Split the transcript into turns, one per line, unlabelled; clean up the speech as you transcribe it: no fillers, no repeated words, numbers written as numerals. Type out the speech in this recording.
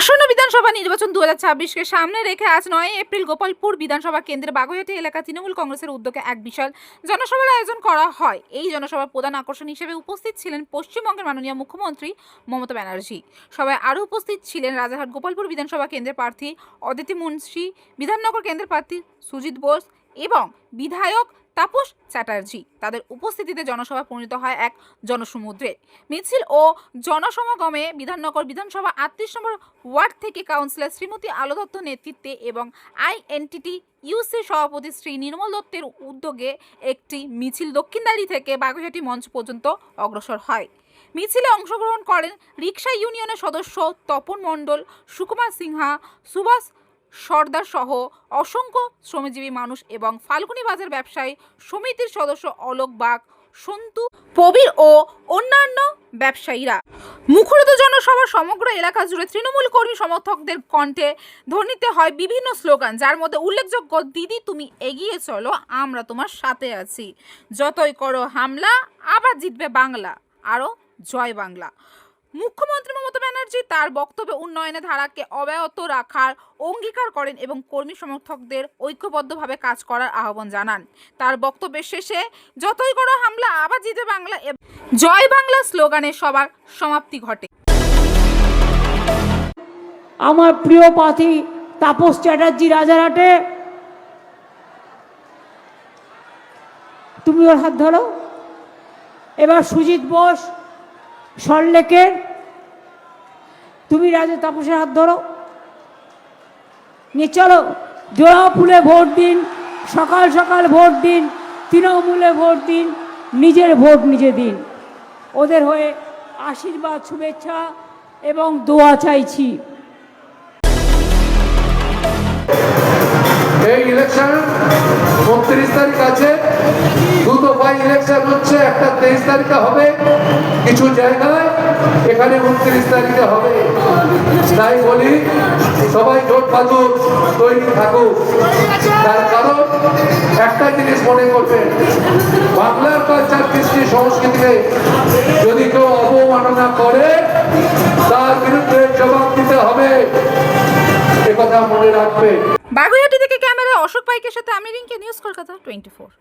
আসন্ন বিধানসভা নির্বাচন 2026কে সামনে রেখে আজ 9 এপ্রিল গোপালপুর বিধানসভা কেন্দ্রের বাগুইআটি এলাকা তৃণমূল কংগ্রেসের উদ্যোগে এক বিশাল জনসভার আয়োজন করা হয়। এই জনসভার প্রধান আকর্ষণ হিসেবে উপস্থিত ছিলেন পশ্চিমবঙ্গের মাননীয় মুখ্যমন্ত্রী মমতা ব্যানার্জি। সভায় আরও উপস্থিত ছিলেন রাজারহাট গোপালপুর বিধানসভা কেন্দ্রের প্রার্থী অদিতি মুন্সি, বিধাননগর কেন্দ্রের প্রার্থী সুজিত বোস এবং বিধায়ক তাপস চ্যাটার্জি। তাদের উপস্থিতিতে জনসভা পরিণত হয় এক জনসমুদ্রে। মিছিল ও জনসমাগমে বিধাননগর বিধানসভা 38 নম্বর ওয়ার্ড থেকে কাউন্সিলর শ্রীমতী আলো দত্ত নেতৃত্বে এবং আইএনটিটি ইউসি সভাপতি শ্রী নির্মল দত্তের উদ্যোগে একটি মিছিল দক্ষিণদাড়ি থেকে বাগুইআটি মঞ্চ পর্যন্ত অগ্রসর হয়। মিছিলে অংশগ্রহণ করেন রিক্সা ইউনিয়নের সদস্য তপন মণ্ডল, সুকুমার সিনহা, সুভাষ সর্দার সহ অসংখ্য শ্রমজীবী মানুষ এবং ফাল্গুনী বাজার ব্যবসায়ী সমিতির সদস্য অলোক বাগ, সন্তু, প্রবীর ও অন্যান্য ব্যবসায়ীরা। মুখরিত জনসভা সমগ্র এলাকা জুড়ে তৃণমূল কর্মী সমর্থকদের কণ্ঠে ধ্বনিতে হয় বিভিন্ন স্লোগান, যার মধ্যে উল্লেখযোগ্য দিদি তুমি এগিয়ে চলো, আমরা তোমার সাথে আছি, যতই করো হামলা আবার জিতবে বাংলা, আরও জয় বাংলা। মুখ্যমন্ত্রী মমতা ব্যানার্জি তার বক্তব্যে উন্নয়নের ধারাকে অব্যাহত রাখার অঙ্গীকার করেন এবং কর্মী সমর্থকদের ঐক্যবদ্ধভাবে কাজ করার আহ্বান জানান। তার বক্তব্যের শেষে যতই করো হামলা আবার জিতে বাংলা এবং জয় বাংলা স্লোগানে সবার সমাপ্তি ঘটে।
আমার প্রিয় প্রার্থী তাপস চ্যাটার্জি রাজারহাটে, তুমি ওর হাত ধরো। এবার সুজিত বোস সল্টলেকের, তুমি তাপসের হাত ধরো, নিয়ে চলো জোড়া ফুলে ভোট দিন, সকাল সকাল ভোট দিন, তৃণমূলে ভোট দিন, নিজের ভোট নিজে দিন। ওদের হয়ে আশীর্বাদ, শুভেচ্ছা এবং দোয়া চাইছি।
এই ইলেকশন 29 তারিখ আছে, দুটো বাই ইলেকশন হচ্ছে, একটা 23 তারিখে হবে, কিছু জায়গায় এখানে 29 তারিখে হবে। তাই বলি সবাই জোট বাঁধুক, তৈরি থাকুক। তার কারণ একটা জিনিস মনে করবেন, বাংলার কালচার, কৃষ্টি, সংস্কৃতিকে যদি কেউ অবমাননা করে তার বিরুদ্ধে জবাব দিতে হবে, একথা মনে রাখবে।
বাগুইআটি থেকে ক্যামেরা অশোক পাইকের সাথে আমি রিঙ্কি, নিউজ কলকাতা 24।